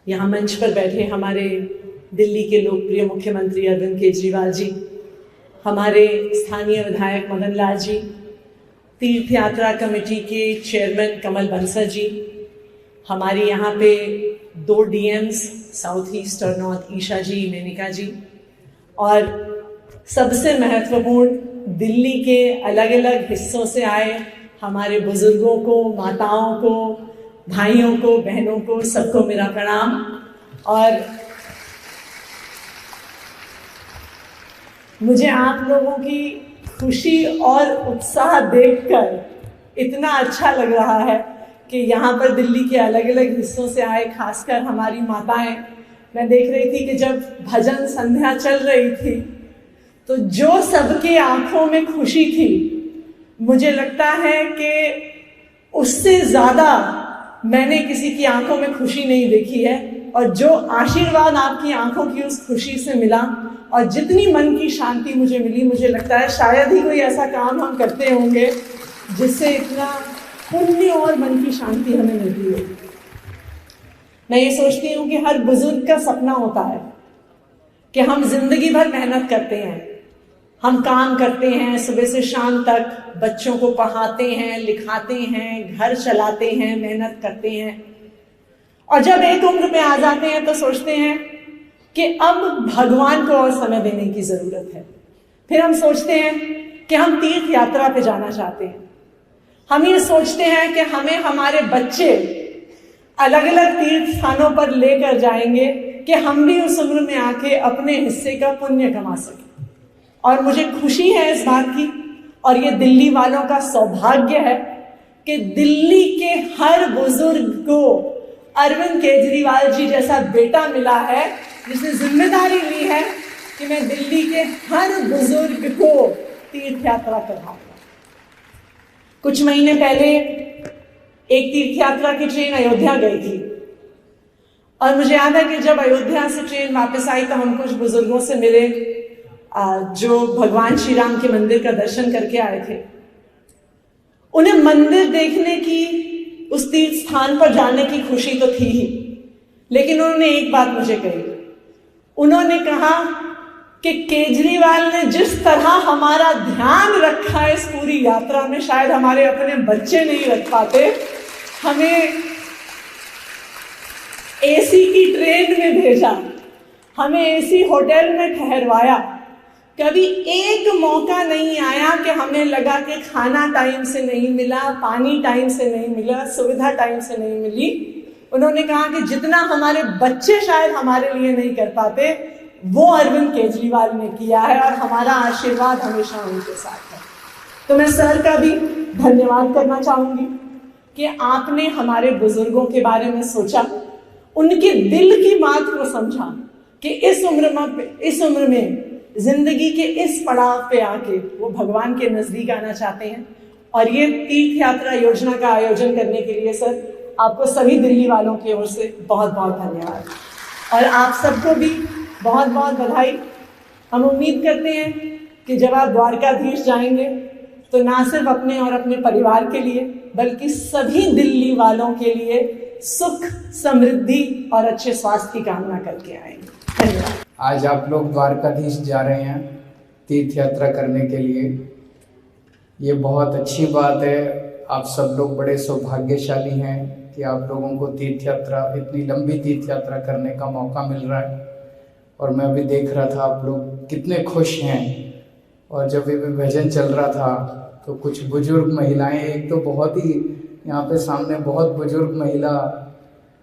यहाँ मंच पर बैठे हमारे दिल्ली के लोकप्रिय मुख्यमंत्री अरविंद केजरीवाल जी, हमारे स्थानीय विधायक मदन लाल जी, तीर्थ यात्रा कमेटी के चेयरमैन कमल बंसल जी, हमारी यहाँ पे 2 डीएम्स साउथ ईस्ट और नॉर्थ ईशा जी, मेनिका जी, और सबसे महत्वपूर्ण दिल्ली के अलग अलग हिस्सों से आए हमारे बुजुर्गों को, माताओं को, भाइयों को, बहनों को, सबको मेरा प्रणाम। और मुझे आप लोगों की खुशी और उत्साह देखकर इतना अच्छा लग रहा है कि यहाँ पर दिल्ली के अलग अलग हिस्सों से आए, खासकर हमारी माताएं, मैं देख रही थी कि जब भजन संध्या चल रही थी तो जो सबके आंखों में खुशी थी, मुझे लगता है कि उससे ज्यादा मैंने किसी की आंखों में खुशी नहीं देखी है। और जो आशीर्वाद आपकी आंखों की उस खुशी से मिला और जितनी मन की शांति मुझे मिली, मुझे लगता है शायद ही कोई ऐसा काम हम करते होंगे जिससे इतना पुण्य और मन की शांति हमें मिलती है। मैं ये सोचती हूँ कि हर बुजुर्ग का सपना होता है कि हम जिंदगी भर मेहनत करते हैं, हम काम करते हैं सुबह से शाम तक, बच्चों को पढ़ाते हैं, लिखाते हैं, घर चलाते हैं, मेहनत करते हैं, और जब एक उम्र में आ जाते हैं तो सोचते हैं कि अब भगवान को और समय देने की जरूरत है। फिर हम सोचते हैं कि हम तीर्थ यात्रा पे जाना चाहते हैं। हम ये सोचते हैं कि हमें हमारे बच्चे अलग अलग तीर्थ स्थानों पर लेकर जाएंगे कि हम भी उस उम्र में आके अपने हिस्से का पुण्य कमा सकें। और मुझे खुशी है इस बात की, और ये दिल्ली वालों का सौभाग्य है कि दिल्ली के हर बुजुर्ग को अरविंद केजरीवाल जी जैसा बेटा मिला है जिसने जिम्मेदारी ली है कि मैं दिल्ली के हर बुजुर्ग को तीर्थ यात्रा करवाऊंगा। कुछ महीने पहले एक तीर्थ यात्रा की ट्रेन अयोध्या गई थी, और मुझे याद है कि जब अयोध्या से ट्रेन वापस आई तो हम कुछ बुजुर्गों से मिले जो भगवान श्री राम के मंदिर का दर्शन करके आए थे। उन्हें मंदिर देखने की, उस तीर्थ स्थान पर जाने की खुशी तो थी ही, लेकिन उन्होंने एक बात मुझे कही। उन्होंने कहा कि केजरीवाल ने जिस तरह हमारा ध्यान रखा है इस पूरी यात्रा में, शायद हमारे अपने बच्चे नहीं रख पाते। हमें एसी की ट्रेन में भेजा, हमें एसी होटल में ठहरवाया, कभी एक मौका नहीं आया कि हमें लगा कि खाना टाइम से नहीं मिला, पानी टाइम से नहीं मिला, सुविधा टाइम से नहीं मिली। उन्होंने कहा कि जितना हमारे बच्चे शायद हमारे लिए नहीं कर पाते, वो अरविंद केजरीवाल ने किया है, और हमारा आशीर्वाद हमेशा उनके साथ है। तो मैं सर का भी धन्यवाद करना चाहूंगी कि आपने हमारे बुजुर्गों के बारे में सोचा, उनके दिल की बात को समझा कि इस उम्र में जिंदगी के इस पड़ाव पे आके वो भगवान के नजदीक आना चाहते हैं। और ये तीर्थ यात्रा योजना का आयोजन करने के लिए सर आपको सभी दिल्ली वालों की ओर से बहुत बहुत धन्यवाद, और आप सबको भी बहुत बहुत बधाई। हम उम्मीद करते हैं कि जब आप द्वारकाधीश जाएंगे तो ना सिर्फ अपने और अपने परिवार के लिए, बल्कि सभी दिल्ली वालों के लिए सुख, समृद्धि और अच्छे स्वास्थ्य की कामना करके आएंगे। धन्यवाद। आज आप लोग द्वारकाधीश जा रहे हैं तीर्थ यात्रा करने के लिए, ये बहुत अच्छी बात है। आप सब लोग बड़े सौभाग्यशाली हैं कि आप लोगों को तीर्थ यात्रा, इतनी लंबी तीर्थ यात्रा करने का मौका मिल रहा है। और मैं भी देख रहा था आप लोग कितने खुश हैं। और जब ये भजन चल रहा था तो कुछ बुजुर्ग महिलाएं, एक तो बहुत ही यहाँ पे सामने बहुत बुजुर्ग महिला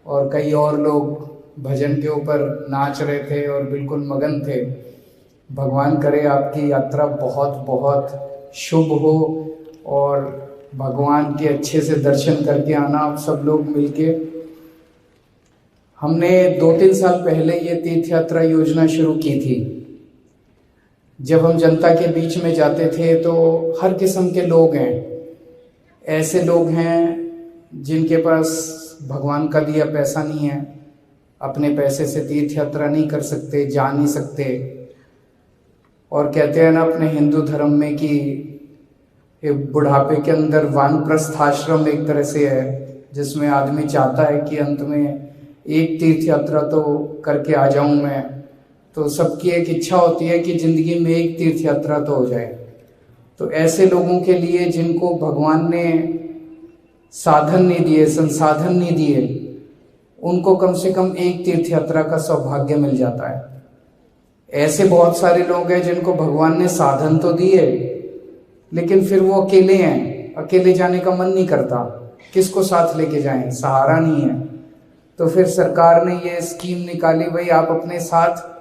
और कई और लोग भजन के ऊपर नाच रहे थे और बिल्कुल मगन थे। भगवान करे आपकी यात्रा बहुत बहुत शुभ हो और भगवान के अच्छे से दर्शन करके आना आप सब लोग मिलके। हमने 2-3 साल पहले ये तीर्थ यात्रा योजना शुरू की थी। जब हम जनता के बीच में जाते थे तो हर किस्म के लोग हैं, ऐसे लोग हैं जिनके पास भगवान का दिया पैसा नहीं है, अपने पैसे से तीर्थ यात्रा नहीं कर सकते, जा नहीं सकते, और कहते हैं ना अपने हिंदू धर्म में कि बुढ़ापे के अंदर वानप्रस्थ आश्रम एक तरह से है जिसमें आदमी चाहता है कि अंत में एक तीर्थ यात्रा तो करके आ जाऊं मैं। तो सबकी एक इच्छा होती है कि ज़िंदगी में एक तीर्थ यात्रा तो हो जाए। तो ऐसे लोगों के लिए जिनको भगवान ने साधन नहीं दिए, संसाधन नहीं दिए, उनको कम से कम एक तीर्थ यात्रा का सौभाग्य मिल जाता है। ऐसे बहुत सारे लोग हैं जिनको भगवान ने साधन तो दिए, लेकिन फिर वो अकेले हैं, अकेले जाने का मन नहीं करता, किसको साथ लेके जाएं, सहारा नहीं है। तो फिर सरकार ने ये स्कीम निकाली, भाई आप अपने साथ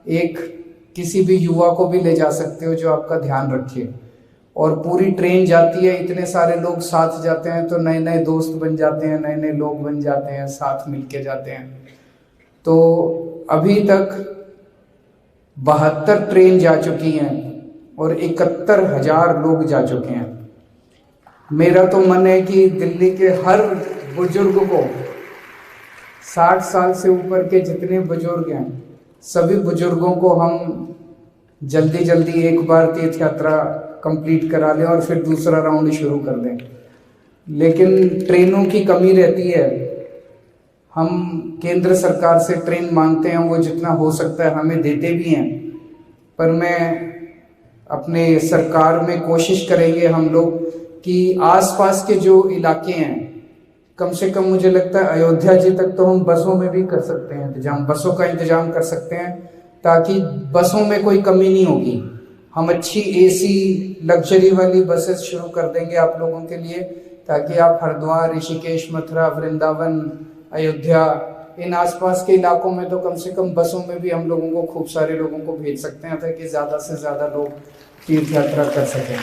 एक किसी भी युवा को भी ले जा सकते हो जो आपका ध्यान रखे। और पूरी ट्रेन जाती है, इतने सारे लोग साथ जाते हैं तो नए नए दोस्त बन जाते हैं, नए नए लोग बन जाते हैं, साथ मिलके जाते हैं। तो अभी तक 72 ट्रेन जा चुकी हैं और 71,000 लोग जा चुके हैं। मेरा तो मन है कि दिल्ली के हर बुजुर्ग को, 60 साल से ऊपर के जितने बुजुर्ग हैं, सभी बुजुर्गों को हम जल्दी जल्दी एक बार तीर्थ यात्रा कंप्लीट करा लें और फिर दूसरा राउंड शुरू कर दें। लेकिन ट्रेनों की कमी रहती है। हम केंद्र सरकार से ट्रेन मांगते हैं, वो जितना हो सकता है हमें देते भी हैं। पर मैं अपने सरकार में कोशिश करेंगे हम लोग कि आसपास के जो इलाके हैं, कम से कम मुझे लगता है अयोध्या जी तक तो हम बसों में भी कर सकते हैं इंतजाम, बसों का इंतजाम कर सकते हैं, ताकि बसों में कोई कमी नहीं होगी। हम अच्छी AC लग्जरी वाली बसेस शुरू कर देंगे आप लोगों के लिए, ताकि आप हरिद्वार, ऋषिकेश, मथुरा, वृंदावन, अयोध्या, इन आसपास के इलाकों में तो कम से कम बसों में भी हम लोगों को, खूब सारे लोगों को भेज सकते हैं, ताकि ज़्यादा से ज़्यादा लोग तीर्थ यात्रा कर सकें।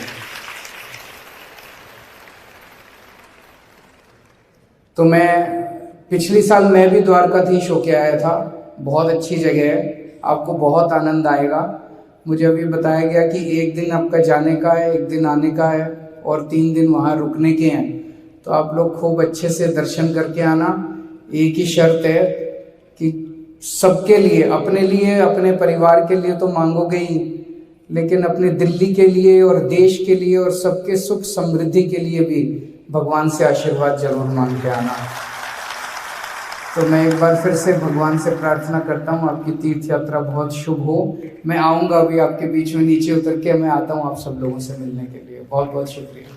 तो पिछली साल मैं भी द्वारकाधीश होके आया था। बहुत अच्छी जगह है, आपको बहुत आनंद आएगा। मुझे अभी बताया गया कि एक दिन आपका जाने का है, एक दिन आने का है और 3 दिन वहाँ रुकने के हैं। तो आप लोग खूब अच्छे से दर्शन करके आना। एक ही शर्त है कि सबके लिए, अपने परिवार के लिए तो मांगोगे ही, लेकिन अपने दिल्ली के लिए और देश के लिए और सबके सुख समृद्धि के लिए भी भगवान से आशीर्वाद जरूर मांग के आना। तो मैं एक बार फिर से भगवान से प्रार्थना करता हूँ आपकी तीर्थ यात्रा बहुत शुभ हो। मैं आऊँगा अभी आपके बीच में, नीचे उतर के मैं आता हूँ आप सब लोगों से मिलने के लिए। बहुत बहुत शुक्रिया।